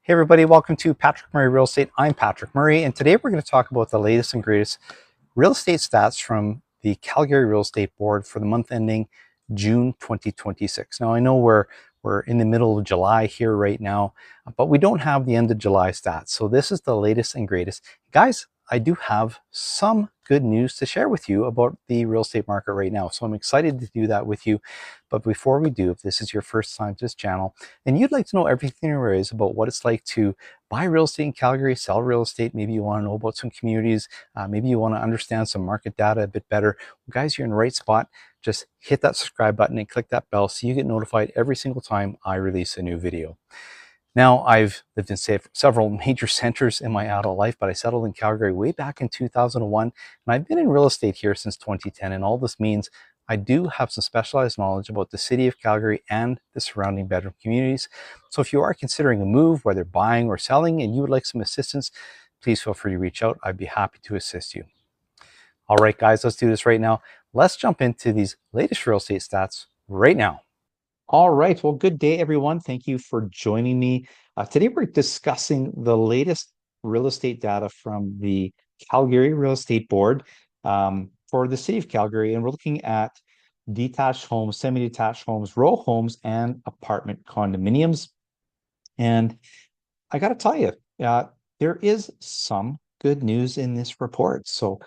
Hey everybody, welcome to Patrick Murray Real Estate. I'm Patrick Murray, and today we're going to talk about the latest and greatest real estate stats from the Calgary Real Estate Board for the month ending June 2026. Now I know we're in the middle of July here right now, but we don't have the end of July stats. So this is the latest and greatest. Guys, I do have some good news to share with you about the real estate market right now. So I'm excited to do that with you. But before we do, if this is your first time to this channel and you'd like to know everything there is about what it's like to buy real estate in Calgary, sell real estate, maybe you want to know about some communities, maybe you want to understand some market data a bit better, well, guys, you're in the right spot. Just hit that subscribe button and click that bell so you get notified every single time I release a new video. Now, I've lived in several major centers in my adult life, but I settled in Calgary way back in 2001, and I've been in real estate here since 2010, and all this means I do have some specialized knowledge about the city of Calgary and the surrounding bedroom communities. So if you are considering a move, whether buying or selling, and you would like some assistance, please feel free to reach out. I'd be happy to assist you. All right, guys, let's do this right now. Let's jump into these latest real estate stats right now. All right. Well, good day, everyone. Thank you for joining me. Today, we're discussing the latest real estate data from the Calgary Real Estate Board for the city of Calgary. And we're looking at detached homes, semi-detached homes, row homes, and apartment condominiums. And I got to tell you, there is some good news in this report. So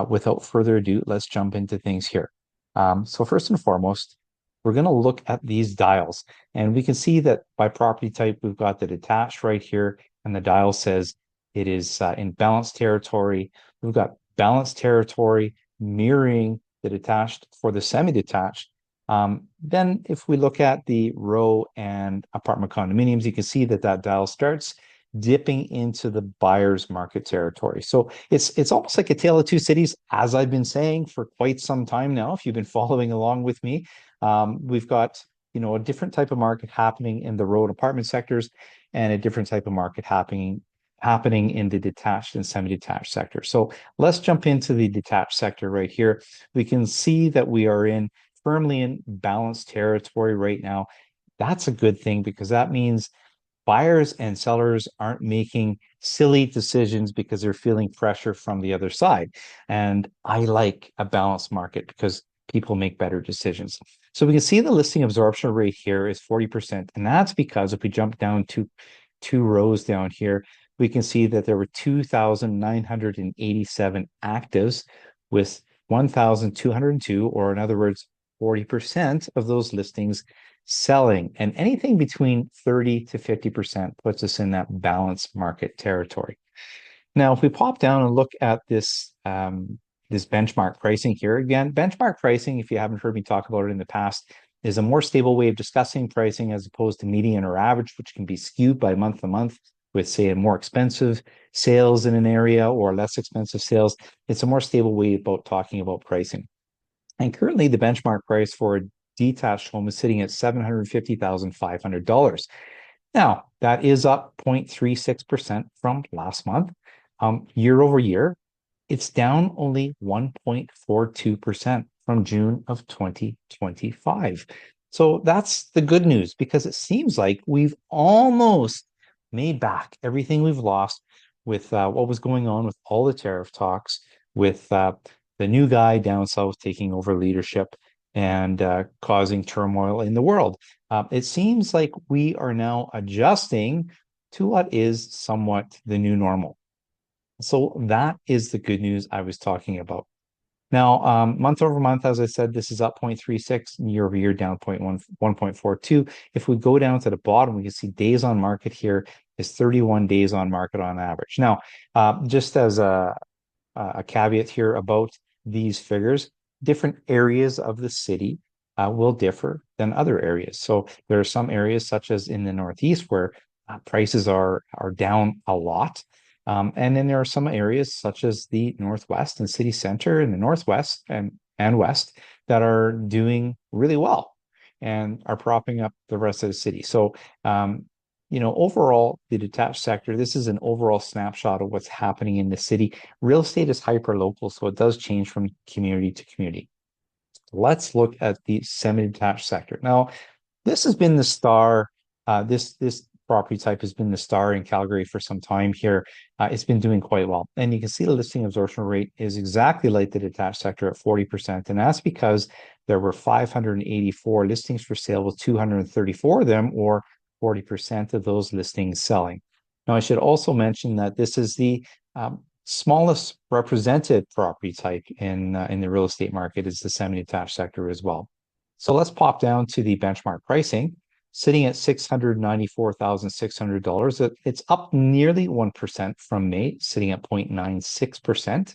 without further ado, let's jump into things here. So first and foremost, we're going to look at these dials, and we can see that by property type, we've got the detached right here, and the dial says it is in balanced territory. We've got balanced territory mirroring the detached for the semi-detached. Then if we look at the row and apartment condominiums, you can see that that dial starts dipping into the buyer's market territory. So it's almost like a tale of two cities, as I've been saying for quite some time now. If you've been following along with me, we've got a different type of market happening in the road apartment sectors, and a different type of market happening in the detached and semi-detached sector. So let's jump into the detached sector right here. We can see that we are firmly in balanced territory right now. That's a good thing, because that means buyers and sellers aren't making silly decisions because they're feeling pressure from the other side. And I like a balanced market because people make better decisions. So we can see the listing absorption rate here is 40%. And that's because if we jump down to two rows down here, we can see that there were 2,987 actives with 1,202, or in other words, 40% of those listings selling. And anything between 30 to 50% puts us in that balanced market territory. Now, if we pop down and look at this this benchmark pricing here, again, benchmark pricing, if you haven't heard me talk about it in the past, is a more stable way of discussing pricing as opposed to median or average, which can be skewed by month to month with, say, a more expensive sales in an area or less expensive sales. It's a more stable way about talking about pricing. And currently, the benchmark price for a detached home is sitting at $750,500. Now, that is up 0.36% from last month. Year over year, it's down only 1.42% from June of 2025. So that's the good news, because it seems like we've almost made back everything we've lost with what was going on with all the tariff talks, with the new guy down south taking over leadership and causing turmoil in the world. It seems like we are now adjusting to what is somewhat the new normal. So that is the good news I was talking about. Now, month over month, as I said, this is up 0.36, year over year down 1.42. If we go down to the bottom, we can see days on market here is 31 days on market on average. Now, just as a caveat here about these figures, different areas of the city will differ than other areas. So there are some areas, such as in the Northeast, where prices are down a lot. And then there are some areas such as the Northwest and city center in the Northwest and West that are doing really well and are propping up the rest of the city. So, overall, the detached sector, this is an overall snapshot of what's happening in the city. Real estate is hyper local, so it does change from community to community. Let's look at the semi-detached sector. Now, this has been the star. This property type has been the star in Calgary for some time here. It's been doing quite well. And you can see the listing absorption rate is exactly like the detached sector at 40%. And that's because there were 584 listings for sale with 234 of them, or 40% of those listings selling. Now, I should also mention that this is the smallest represented property type in the real estate market is the semi-detached sector as well. So let's pop down to the benchmark pricing, sitting at $694,600. It's up nearly 1% from May, sitting at 0.96%.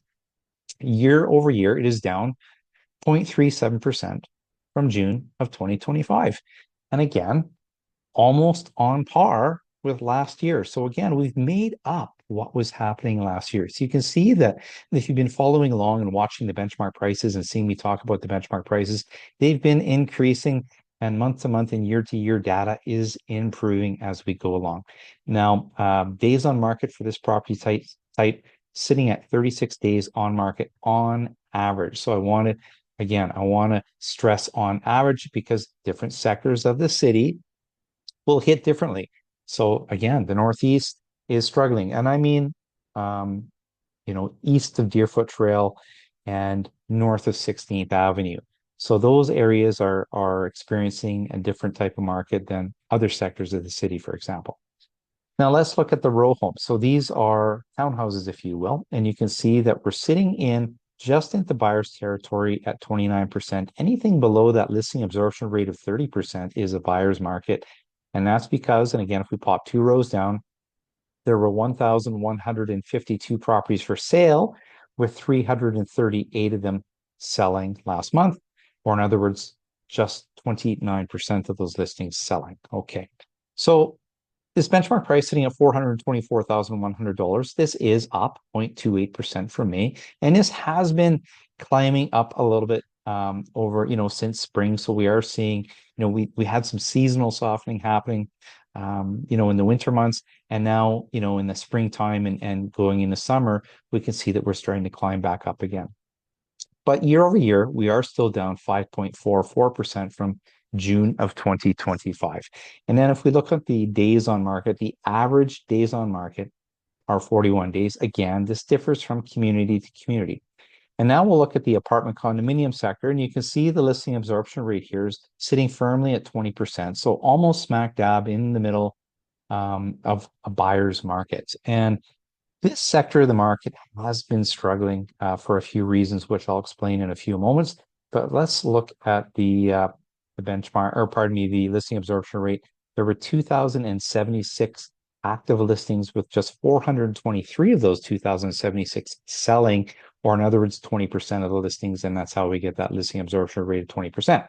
Year over year, it is down 0.37% from June of 2025. And again, almost on par with last year. So again, we've made up what was happening last year. So you can see that if you've been following along and watching the benchmark prices and seeing me talk about the benchmark prices, they've been increasing, and month to month and year to year data is improving as we go along. Now, days on market for this property type sitting at 36 days on market on average. So I want to stress on average because different sectors of the city will hit differently. So again, the Northeast is struggling. And I mean, east of Deerfoot Trail and north of 16th Avenue. So those areas are experiencing a different type of market than other sectors of the city, for example. Now let's look at the row homes. So these are townhouses, if you will, and you can see that we're sitting in just into buyer's territory at 29%. Anything below that listing absorption rate of 30% is a buyer's market. And that's because, and again, if we pop 2 rows down, there were 1,152 properties for sale, with 338 of them selling last month, or in other words, just 29% of those listings selling. Okay. So this benchmark price sitting at $424,100. This is up 0.28% from May. And this has been climbing up a little bit over, since spring. So we are seeing, we had some seasonal softening happening, in the winter months. And now, in the springtime and going into summer, we can see that we're starting to climb back up again. But year over year, we are still down 5.44% from June of 2025. And then if we look at the days on market, the average days on market are 41 days. Again, this differs from community to community. And now we'll look at the apartment condominium sector, and you can see the listing absorption rate here is sitting firmly at 20%. So almost smack dab in the middle of a buyer's market. And this sector of the market has been struggling for a few reasons, which I'll explain in a few moments. But let's look at the benchmark, or pardon me, the listing absorption rate. There were 2,076 active listings, with just 423 of those 2,076 selling, or in other words, 20% of the listings. And that's how we get that listing absorption rate of 20%.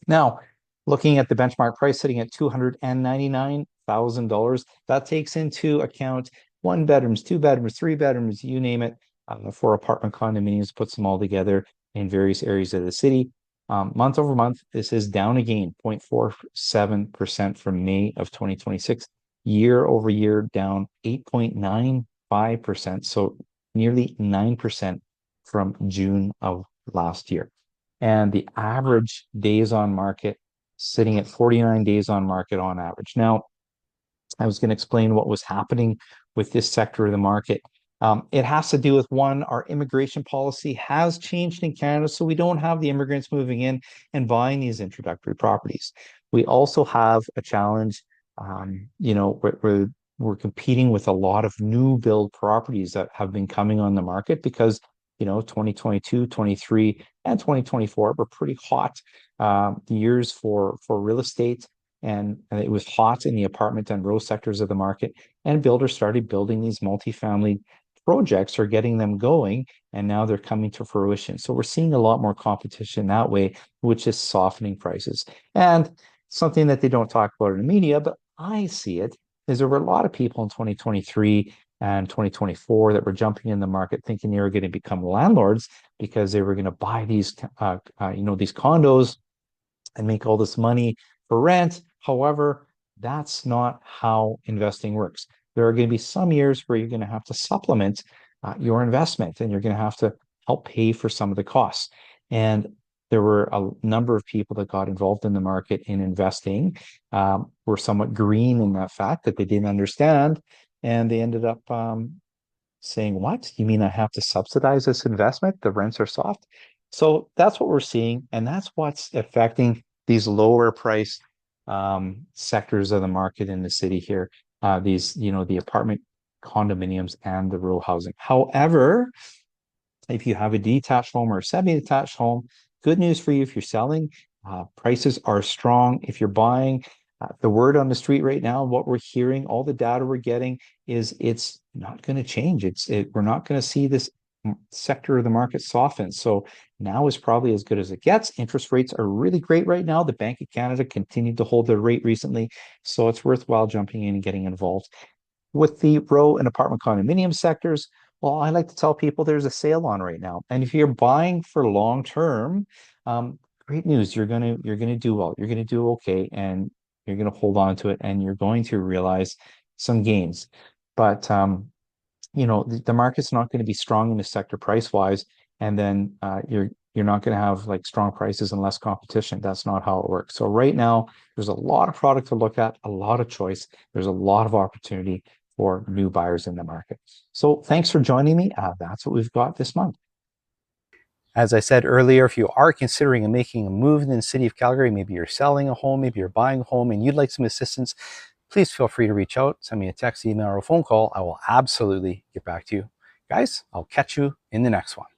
Now, looking at the benchmark price sitting at $299,000, that takes into account 1 bedrooms, 2 bedrooms, 3 bedrooms, you name it, for apartment condominiums, puts them all together in various areas of the city. Month over month, this is down again, 0.47% from May of 2026. Year over year, down 8.95%. So nearly 9% from June of last year. And the average days on market sitting at 49 days on market on average. Now, I was going to explain what was happening with this sector of the market. It has to do with, one, our immigration policy has changed in Canada, so we don't have the immigrants moving in and buying these introductory properties. We also have a challenge, we're competing with a lot of new build properties that have been coming on the market because 2022, 23, and 2024 were pretty hot years for real estate. And it was hot in the apartment and row sectors of the market. And builders started building these multifamily projects, or getting them going, and now they're coming to fruition. So we're seeing a lot more competition that way, which is softening prices. And something that they don't talk about in the media, but I see it, is there were a lot of people in 2023 and 2024 that were jumping in the market thinking they were going to become landlords because they were going to buy these, these condos and make all this money for rent. However, that's not how investing works. There are going to be some years where you're going to have to supplement your investment, and you're going to have to help pay for some of the costs. And there were a number of people that got involved in the market in investing, were somewhat green in that fact that they didn't understand, and they ended up saying, what? You mean I have to subsidize this investment? The rents are soft. So that's what we're seeing. And that's what's affecting these lower price sectors of the market in the city here. These, the apartment condominiums and the rural housing. However, if you have a detached home or a semi-detached home, good news for you if you're selling. Prices are strong. If you're buying, the word on the street right now, what we're hearing, all the data we're getting is it's not going to change. We're not going to see this sector of the market soften. So now is probably as good as it gets. Interest rates are really great right now. The Bank of Canada continued to hold their rate recently, so it's worthwhile jumping in and getting involved. With the row and apartment condominium sectors, well, I like to tell people there's a sale on right now. And if you're buying for long term, great news. You're gonna do well. You're gonna do okay, and you're gonna hold on to it, and you're going to realize some gains. But the market's not going to be strong in the sector price wise, and then you're not going to have like strong prices and less competition. That's not how it works. So right now, there's a lot of product to look at, a lot of choice. There's a lot of opportunity for new buyers in the market. So thanks for joining me. That's what we've got this month. As I said earlier, if you are considering making a move in the city of Calgary, maybe you're selling a home, maybe you're buying a home and you'd like some assistance, please feel free to reach out, send me a text, email, or a phone call. I will absolutely get back to you. Guys, I'll catch you in the next one.